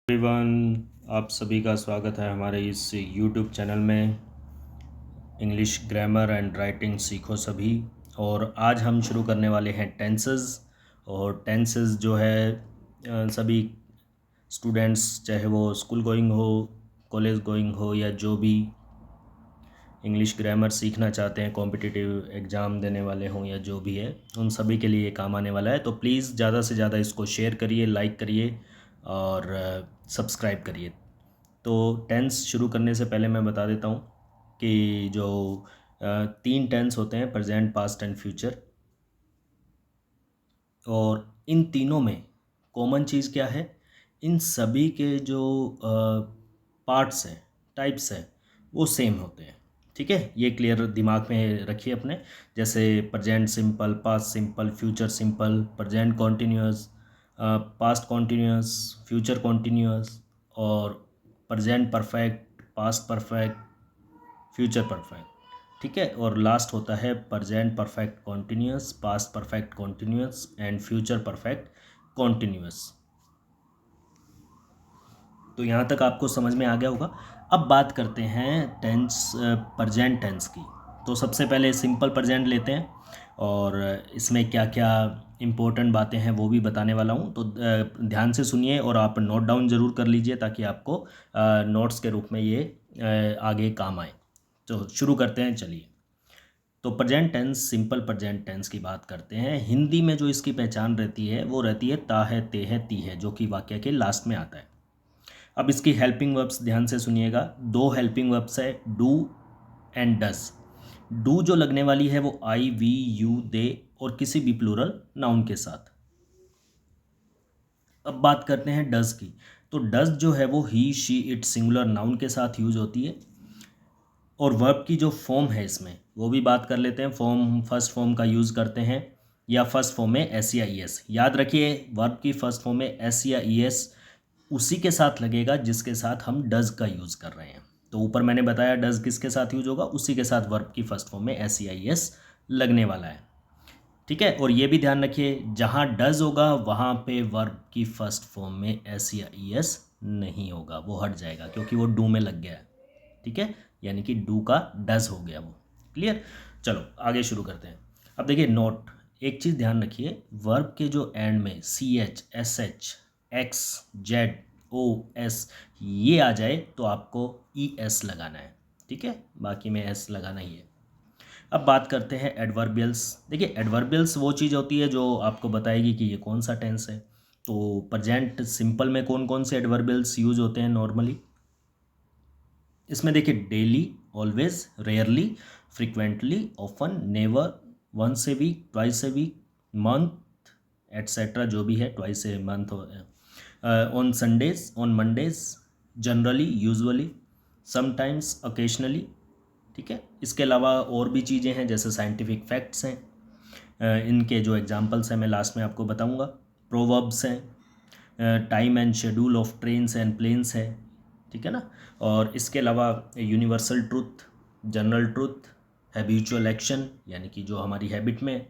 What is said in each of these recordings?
Everyone, आप सभी का स्वागत है हमारे इस यूट्यूब चैनल में। इंग्लिश ग्रामर एंड राइटिंग सीखो सभी। और आज हम शुरू करने वाले हैं टेंसेस। और टेंसेस जो है सभी स्टूडेंट्स, चाहे वो स्कूल गोइंग हो, कॉलेज गोइंग हो, या जो भी इंग्लिश ग्रामर सीखना चाहते हैं, कॉम्पिटिटिव एग्ज़ाम देने वाले हों या जो भी है, उन सभी के लिए ये काम आने वाला है। तो प्लीज़ ज़्यादा से ज़्यादा इसको शेयर करिए, लाइक करिए और सब्सक्राइब करिए। तो टेंस शुरू करने से पहले मैं बता देता हूँ कि जो तीन टेंस होते हैं, प्रेजेंट, पास्ट एंड फ्यूचर। और इन तीनों में कॉमन चीज़ क्या है? इन सभी के जो पार्ट्स हैं, टाइप्स हैं, वो सेम होते हैं। ठीक है, ये क्लियर दिमाग में रखिए अपने। जैसे present simple, past simple, future simple, present continuous, past continuous, future continuous, और present perfect, past perfect, future perfect. ठीक है, और लास्ट होता है present perfect continuous, past perfect continuous and future perfect continuous. तो यहाँ तक आपको समझ में आ गया होगा। अब बात करते हैं टेंस, प्रेजेंट टेंस की। तो सबसे पहले सिंपल प्रेजेंट लेते हैं और इसमें क्या क्या इम्पोर्टेंट बातें हैं वो भी बताने वाला हूँ। तो ध्यान से सुनिए और आप नोट डाउन ज़रूर कर लीजिए ताकि आपको नोट्स के रूप में ये आगे काम आए। तो शुरू करते हैं, चलिए। तो present tense, simple present tense की बात करते हैं। हिंदी में जो इसकी पहचान रहती है वो रहती है ता है, ते है, ती है, जो कि वाक्य के लास्ट में आता है। अब इसकी हेल्पिंग वर्ब्स ध्यान से सुनिएगा। दो हेल्पिंग वर्ब्स है, डू एंड डज। डू जो लगने वाली है वो आई, वी, यू, दे और किसी भी प्लूरल नाउन के साथ। अब बात करते हैं डज की। तो डज जो है वो ही, शी, इट सिंगुलर नाउन के साथ यूज होती है। और वर्ब की जो फॉर्म है इसमें वो भी बात कर लेते हैं। फॉर्म, फर्स्ट फॉर्म का यूज़ करते हैं या फर्स्ट फॉर्म में एस या ई एस। याद रखिए, वर्ब की फर्स्ट फॉर्म में एस या ई एस उसी के साथ लगेगा जिसके साथ हम डज का यूज़ कर रहे हैं। तो ऊपर मैंने बताया डज किसके साथ यूज होगा, उसी के साथ वर्ब की फर्स्ट फॉर्म में एस या ई एस लगने वाला है। ठीक है, और ये भी ध्यान रखिए, जहाँ डज होगा वहाँ पे वर्ब की फर्स्ट फॉर्म में एस या ई एस नहीं होगा, वो हट जाएगा क्योंकि वो डू में लग गया है। ठीक है, यानी कि डू का डज हो गया वो। क्लियर? चलो आगे शुरू करते हैं। अब देखिए नोट, एक चीज़ ध्यान रखिए, वर्ब के जो एंड में C H, S H, X, Z, O, S ये आ जाए तो आपको ई एस लगाना है। ठीक है, बाकी में एस लगाना ही है। अब बात करते हैं एडवर्बियल्स। देखिए एडवर्बियल्स वो चीज़ होती है जो आपको बताएगी कि ये कौन सा टेंस है। तो प्रेजेंट सिंपल में कौन कौन से एडवर्बियल्स यूज होते हैं नॉर्मली? इसमें देखिए daily, always, rarely, frequently, often, never, once a week, twice a week, month, etcetera, जो भी है, twice a month, on Sundays, on Mondays, generally, usually, sometimes, occasionally. ठीक है, इसके अलावा और भी चीज़ें हैं जैसे साइंटिफिक फैक्ट्स हैं, इनके जो एग्जांपल्स हैं मैं लास्ट में आपको बताऊंगा। प्रोवर्ब्स हैं, time and schedule of trains and planes है। ठीक है ना। और इसके अलावा universal truth, general truth, habitual action यानी कि जो हमारी हैबिट में,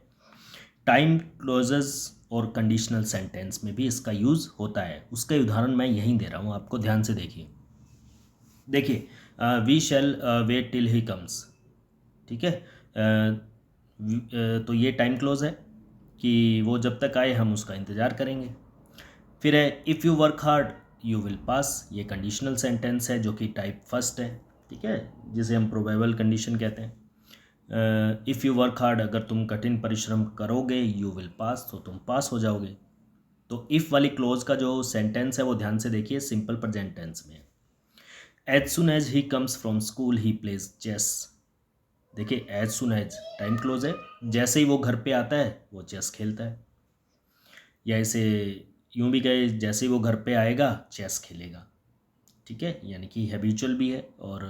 टाइम क्लोजेस और कंडीशनल सेंटेंस में भी इसका यूज़ होता है। उसका उदाहरण मैं यहीं दे रहा हूँ, आपको ध्यान से देखिए। देखिए, we shall wait till he comes. ठीक है, तो ये टाइम क्लोज है कि वो जब तक आए हम उसका इंतज़ार करेंगे। फिर है if you work hard you will pass, ये कंडीशनल सेंटेंस है जो कि टाइप फर्स्ट है। ठीक है, जिसे हम प्रोबेबल कंडीशन कहते हैं। इफ़ यू वर्क हार्ड, अगर तुम कठिन परिश्रम करोगे, यू विल पास, तो तुम पास हो जाओगे। तो इफ़ वाली क्लोज का जो सेंटेंस है वो ध्यान से देखिए, सिंपल प्रेजेंट टेंस में। As soon as he comes from school he plays chess. देखिए as soon as time close है, जैसे ही वो घर पे आता है वो चेस खेलता है। या इसे यूं भी कहे, जैसे ही वो घर पे आएगा चेस खेलेगा। ठीक है, यानी कि हैबिचुअल भी है और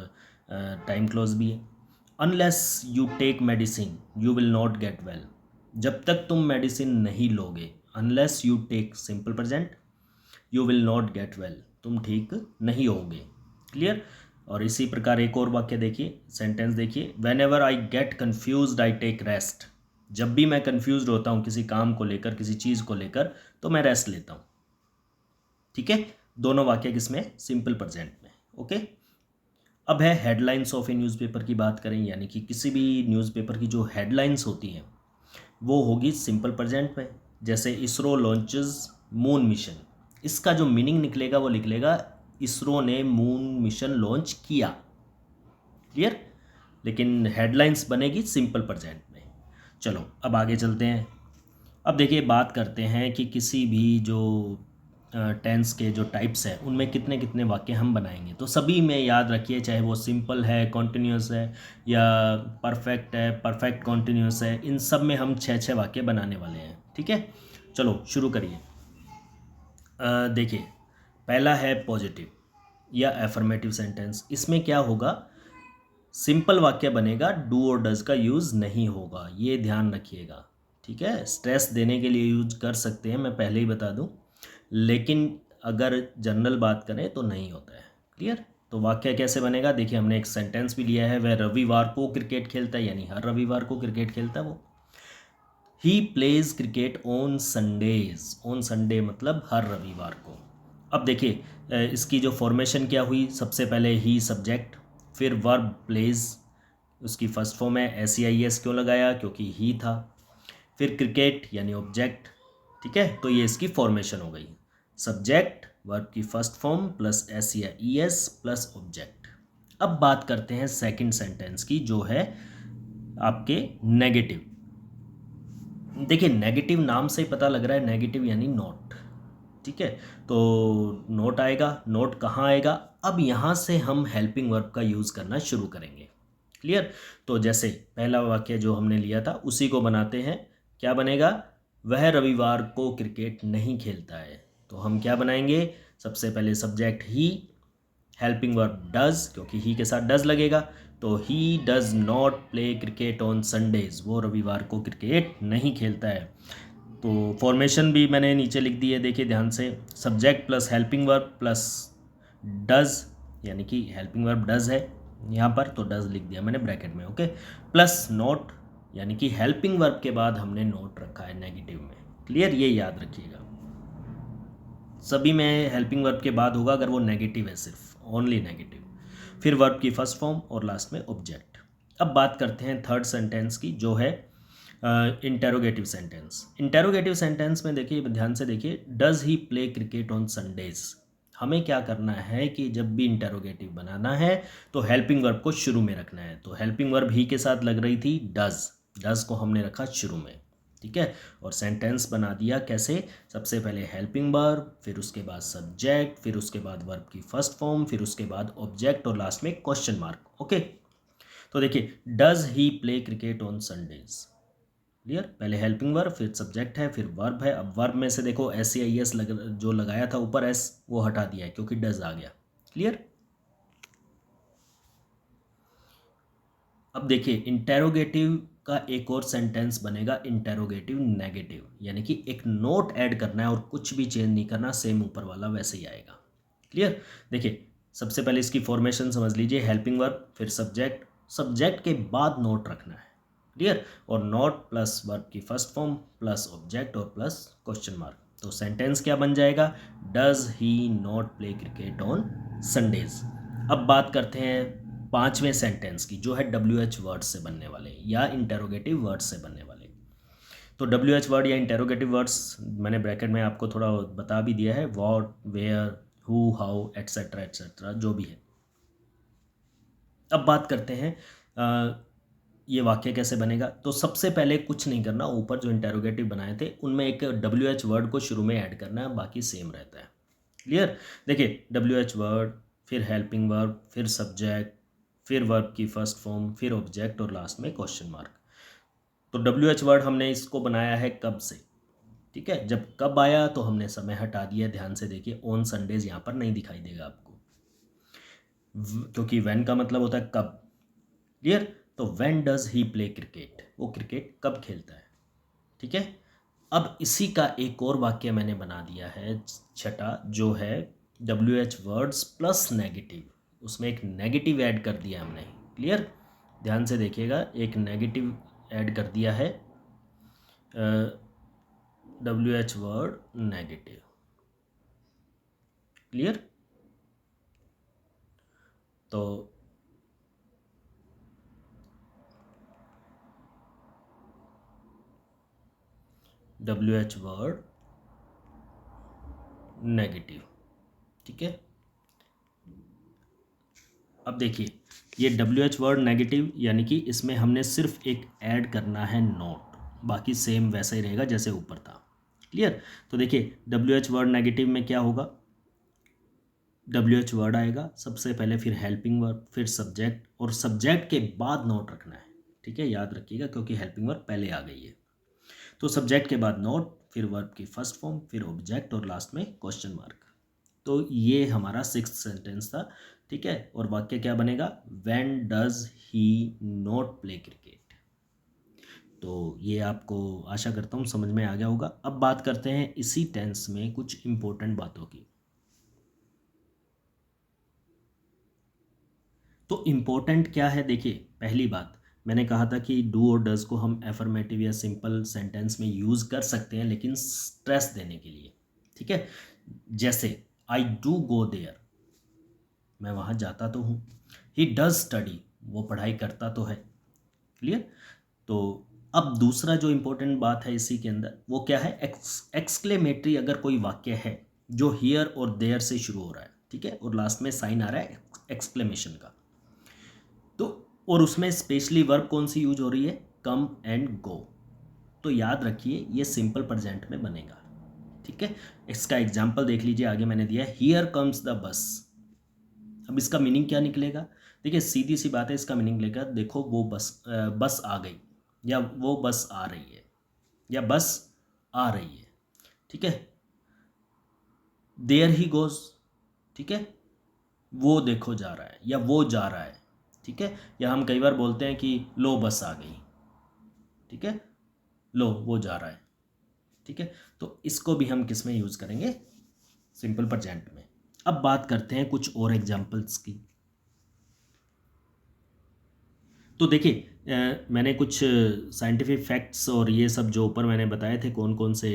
टाइम क्लोज भी है। Unless you take medicine you will not get well. जब तक तुम मेडिसिन नहीं लोगे, unless you take simple present, you will not get well, तुम ठीक नहीं होगे। क्लियर? और इसी प्रकार एक और वाक्य देखिए, सेंटेंस देखिए, whenever I get confuse I take rest. जब भी मैं कन्फ्यूज होता हूँ किसी काम को लेकर, किसी चीज़ को लेकर, तो मैं रेस्ट लेता हूँ। ठीक है, दोनों वाक्य किसमें, सिंपल प्रेजेंट में। ओके, अब है हेडलाइंस ऑफ ए न्यूज़पेपर की बात करें, यानी कि किसी भी न्यूज़पेपर की जो हेडलाइंस होती हैं वो होगी सिंपल प्रेजेंट में। जैसे इसरो लॉन्चेस मून मिशन, इसका जो मीनिंग निकलेगा वो निकलेगा इसरो ने मून मिशन लॉन्च किया। क्लियर, लेकिन हेडलाइंस बनेगी सिंपल प्रेजेंट में। चलो अब आगे चलते हैं। अब देखिए बात करते हैं कि किसी भी जो टेंस के जो टाइप्स हैं उनमें कितने कितने वाक्य हम बनाएंगे। तो सभी में याद रखिए, चाहे वो सिंपल है, कॉन्टिन्यूस है, या परफेक्ट है, परफेक्ट कॉन्टिन्यूस है, इन सब में हम छः छः वाक्य बनाने वाले हैं। ठीक है, चलो शुरू करिए। देखिए पहला है पॉजिटिव या एफर्मेटिव सेंटेंस। इसमें क्या होगा, सिंपल वाक्य बनेगा, डू और डज का यूज़ नहीं होगा, ये ध्यान रखिएगा। ठीक है, स्ट्रेस देने के लिए यूज कर सकते हैं, मैं पहले ही बता दूं, लेकिन अगर जनरल बात करें तो नहीं होता है। क्लियर, तो वाक्य कैसे बनेगा, देखिए हमने एक सेंटेंस भी लिया है, वह रविवार को क्रिकेट खेलता है, यानी हर रविवार को क्रिकेट खेलता है वो। He plays cricket on Sundays, on Sunday मतलब हर रविवार को। अब देखिए इसकी जो फॉर्मेशन क्या हुई, सबसे पहले ही सब्जेक्ट, फिर वर्ब प्लेज, उसकी फर्स्ट फॉर्म है, SEIS क्यों लगाया, क्योंकि ही था, फिर क्रिकेट यानी ऑब्जेक्ट। ठीक है, तो ये इसकी फॉर्मेशन हो गई, सब्जेक्ट वर्ब की first form plus SEIS plus object. अब बात करते हैं सेकंड सेंटेंस की, जो है आपके नेगेटिव। देखिए नेगेटिव नाम से ही पता लग रहा है, नेगेटिव यानी नोट। ठीक है, तो नोट आएगा, नोट कहाँ आएगा, अब यहाँ से हम हेल्पिंग वर्ब का यूज़ करना शुरू करेंगे। क्लियर, तो जैसे पहला वाक्य जो हमने लिया था उसी को बनाते हैं। क्या बनेगा, वह रविवार को क्रिकेट नहीं खेलता है, तो हम क्या बनाएंगे, सबसे पहले subject he, helping verb does, क्योंकि ही के साथ डज लगेगा, तो he does not play cricket on Sundays, वो रविवार को क्रिकेट नहीं खेलता है। तो फॉर्मेशन भी मैंने नीचे लिख दी है, देखिए ध्यान से, subject plus helping verb plus does, यानी कि हेल्पिंग वर्ब डज है यहाँ पर, तो डज लिख दिया मैंने ब्रैकेट में। ओके, प्लस नोट, यानी कि हेल्पिंग वर्ब के बाद हमने नोट रखा है नेगेटिव में। क्लियर, ये याद रखिएगा, सभी में हेल्पिंग वर्ब के बाद होगा अगर वो नेगेटिव है, सिर्फ ओनली नेगेटिव, फिर वर्ब की फर्स्ट फॉर्म और लास्ट में ऑब्जेक्ट। अब बात करते हैं थर्ड सेंटेंस की, जो है इंटेरोगेटिव सेंटेंस। इंटेरोगेटिव सेंटेंस में देखिए ध्यान से देखिए, does he play cricket on Sundays. हमें क्या करना है कि जब भी इंटेरोगेटिव बनाना है तो हेल्पिंग वर्ब को शुरू में रखना है। तो हेल्पिंग वर्ब ही के साथ लग रही थी डज, डज को हमने रखा शुरू में। ठीक है, और सेंटेंस बना दिया कैसे, सबसे पहले हेल्पिंग वर्ब, फिर उसके बाद सब्जेक्ट, फिर उसके बाद वर्ब की फर्स्ट फॉर्म, फिर उसके बाद ऑब्जेक्ट और लास्ट में क्वेश्चन मार्क। ओके, तो देखिए does he play cricket on Sundays. Clear, पहले हेल्पिंग वर्ब, फिर सब्जेक्ट है, फिर वर्ब है। अब वर्ब में से देखो SEIS जो लगाया था ऊपर S, वो हटा दिया है क्योंकि डज आ गया। क्लियर, अब देखिए इंटेरोगेटिव का एक और सेंटेंस बनेगा, इंटेरोगेटिव नेगेटिव, यानी कि एक नोट ऐड करना है और कुछ भी चेंज नहीं करना, सेम ऊपर वाला वैसे ही आएगा। क्लियर, देखिए सबसे पहले इसकी फॉर्मेशन समझ लीजिए, हेल्पिंग वर्ब, फिर सब्जेक्ट, सब्जेक्ट के बाद नोट रखना है। क्लियर, और नोट प्लस वर्ब की फर्स्ट फॉर्म प्लस ऑब्जेक्ट और प्लस क्वेश्चन मार्क, तो सेंटेंस क्या बन जाएगा, does he not play cricket on Sundays. अब बात करते हैं पांचवें सेंटेंस की, जो है WH वर्ड से बनने वाले या इंटेरोगेटिव वर्ड से बनने वाले। तो WH वर्ड या इंटेरोगेटिव वर्ड्स मैंने ब्रैकेट में आपको थोड़ा बता भी दिया है, what, where, who, how, etcetera जो भी है। अब बात करते हैं ये वाक्य कैसे बनेगा। तो सबसे पहले कुछ नहीं करना, ऊपर जो इंटेरोगेटिव बनाए थे उनमें एक WH वर्ड को शुरू में ऐड करना है, बाकी सेम रहता है। क्लियर, देखिए WH वर्ड, फिर हेल्पिंग वर्ब, फिर सब्जेक्ट, फिर वर्ब की फर्स्ट फॉर्म, फिर ऑब्जेक्ट और लास्ट में क्वेश्चन मार्क। तो WH वर्ड हमने इसको बनाया है कब से। ठीक है, जब कब आया तो हमने समय हटा दिया, ध्यान से देखिए, ऑन संडेज यहाँ पर नहीं दिखाई देगा आपको, क्योंकि व्हेन का मतलब होता है कब। क्लियर, तो when does he play cricket, वो क्रिकेट कब खेलता है। ठीक है, अब इसी का एक और वाक्य मैंने बना दिया है छठा, जो है WH वर्ड्स प्लस नेगेटिव, उसमें एक नेगेटिव ऐड कर दिया हमने। क्लियर, ध्यान से देखिएगा, एक नेगेटिव ऐड कर दिया है, WH वर्ड नेगेटिव। क्लियर? तो WH वर्ड नेगेटिव, ठीक है। अब देखिए ये WH वर्ड नेगेटिव यानी कि इसमें हमने सिर्फ एक ऐड करना है नोट, बाकी सेम वैसा ही रहेगा जैसे ऊपर था। क्लियर? तो देखिए WH वर्ड नेगेटिव में क्या होगा, WH वर्ड आएगा सबसे पहले, फिर हेल्पिंग वर्ब, फिर सब्जेक्ट, और सब्जेक्ट के बाद नोट रखना है, ठीक है, याद रखिएगा क्योंकि हेल्पिंग वर्ब पहले आ गई है। तो सब्जेक्ट के बाद नोट, फिर वर्ब की फर्स्ट फॉर्म, फिर ऑब्जेक्ट, और लास्ट में क्वेश्चन मार्क। तो ये हमारा 6th सेंटेंस था, ठीक है। और वाक्य क्या बनेगा, when does he not play cricket. तो ये आपको आशा करता हूँ समझ में आ गया होगा। अब बात करते हैं इसी टेंस में कुछ इंपॉर्टेंट बातों की। तो इम्पोर्टेंट क्या है, देखिए पहली बात मैंने कहा था कि डू और डज को हम एफर्मेटिव या सिंपल सेंटेंस में यूज़ कर सकते हैं लेकिन स्ट्रेस देने के लिए, ठीक है। जैसे आई डू गो देयर, मैं वहाँ जाता तो हूँ। ही डज स्टडी, वो पढ़ाई करता तो है। क्लियर? तो अब दूसरा जो इम्पोर्टेंट बात है इसी के अंदर वो क्या है, एक्सक्लेमेटरी अगर कोई वाक्य है जो हियर और देयर से शुरू हो रहा है, ठीक है, और लास्ट में साइन आ रहा है एक्सक्लेमेशन का, तो और उसमें स्पेशली वर्ब कौन सी यूज हो रही है, कम एंड गो, तो याद रखिए ये सिंपल प्रेजेंट में बनेगा, ठीक है। इसका एग्जाम्पल देख लीजिए, आगे मैंने दिया है हियर कम्स द बस। अब इसका मीनिंग क्या निकलेगा, देखिए सीधी सी बात है, इसका मीनिंग लेगा, देखो वो बस आ गई, या वो बस आ रही है, या बस आ रही है, ठीक है। देयर ही गोज, ठीक है, वो देखो जा रहा है या वो जा रहा है, ठीक है। या हम कई बार बोलते हैं कि लो बस आ गई, ठीक है, लो वो जा रहा है, ठीक है। तो इसको भी हम किस में यूज़ करेंगे, सिंपल प्रेजेंट में। अब बात करते हैं कुछ और एग्जांपल्स की। तो देखिए मैंने कुछ साइंटिफिक फैक्ट्स और ये सब जो ऊपर मैंने बताए थे कौन कौन से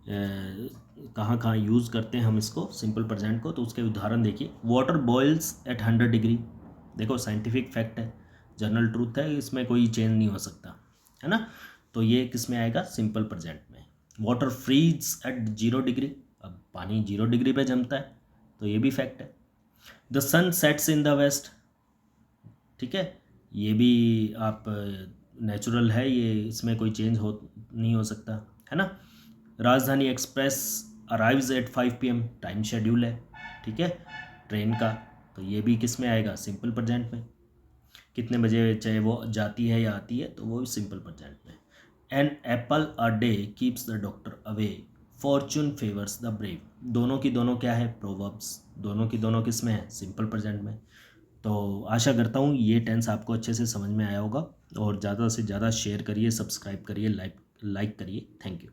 कहाँ कहाँ यूज़ करते हैं हम इसको सिंपल प्रेजेंट को, तो उसके उदाहरण देखिए, वाटर बॉइल्स एट 100 डिग्री, देखो साइंटिफिक फैक्ट है, जनरल ट्रूथ है, इसमें कोई चेंज नहीं हो सकता, है ना। तो ये किस में आएगा, सिंपल प्रेजेंट में। वाटर फ्रीज एट 0 डिग्री, अब पानी 0 डिग्री पे जमता है, तो ये भी फैक्ट है। The sun sets in the west, ठीक है, ये भी आप नेचुरल है, ये इसमें कोई चेंज हो नहीं हो सकता, है ना। राजधानी express arrives eight 5 PM, time schedule है, ठीक है, ट्रेन का, तो ये भी किस में आएगा, सिंपल प्रेजेंट में। कितने बजे चाहे वो जाती है या आती है, तो वो भी सिंपल प्रेजेंट में। An apple a day keeps the doctor away, fortune favours the brave, दोनों की दोनों क्या है, प्रोवर्ब्स, दोनों की दोनों किस में है, सिंपल प्रेजेंट में। तो आशा करता हूँ ये टेंस आपको अच्छे से समझ में आया होगा, और ज़्यादा से ज़्यादा शेयर करिए, सब्सक्राइब करिए, लाइक करिए। Thank you.